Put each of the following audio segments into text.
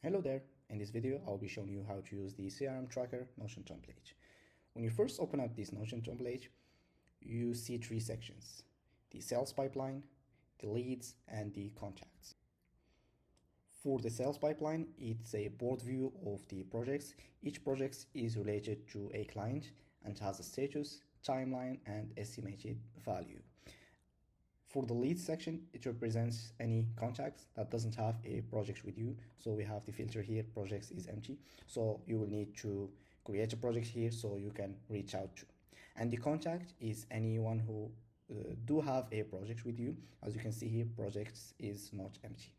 Hello there, in this video I'll be showing you how to use the CRM Tracker Notion template. When you first open up this Notion template, you see three sections: the sales pipeline, the leads, and the contacts. For the sales pipeline, it's a board view of the projects. Each project is related to a client and has a status, timeline, and estimated value. For the leads section, it represents any contacts that doesn't have a project with you. So we have the filter here, projects is empty. So you will need to create a project here so you can reach out to. And the contact is anyone who do have a project with you. As you can see here, projects is not empty.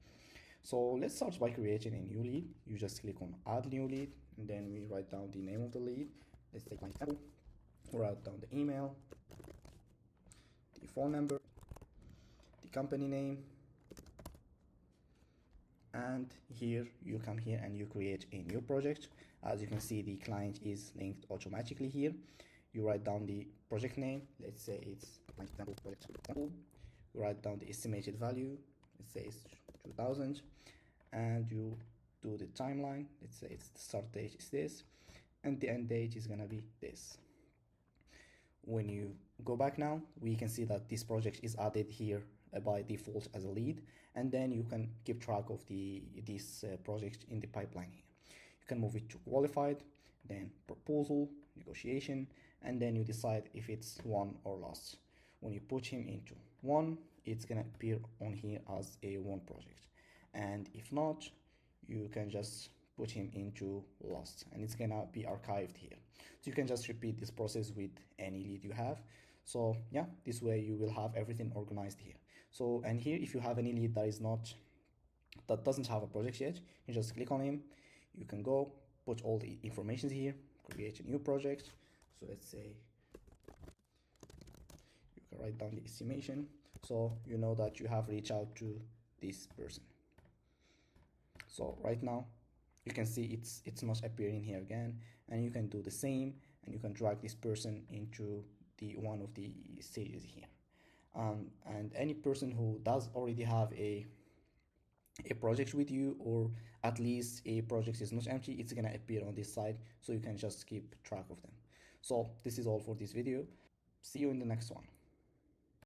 So let's start by creating a new lead. You just click on add new lead, and then we write down the name of the lead. Let's take my example. Write down the email, the phone number, the company name, and here you come here and you create a new project. As you can see, the client is linked automatically here. You write down the project name. Let's say it's my example project example. You write down the estimated value. Let's say it's 2000, and you do the timeline. Let's say it's the start date is this, and the end date is gonna be this. When you go back now, we can see that this project is added here by default as a lead, and then you can keep track of this project in the pipeline here. You can move it to qualified, then proposal, negotiation, and then you decide if it's won or lost. When you put him into won, it's gonna appear on here as a won project, and if not, you can just put him into lost and it's gonna be archived here. So you can just repeat this process with any lead you have. So yeah, this way you will have everything organized here. So, and here if you have any lead that doesn't have a project yet, you just click on him. You can go put all the information here, create a new project. So let's say you can write down the estimation, so you know that you have reached out to this person. So right now you can see it's not appearing here again, and you can do the same, and you can drag this person into the one of the stages here. And any person who does already have a project with you, or at least a project is not empty, it's gonna appear on this side, so you can just keep track of them. So this is all for this video. See you in the next one.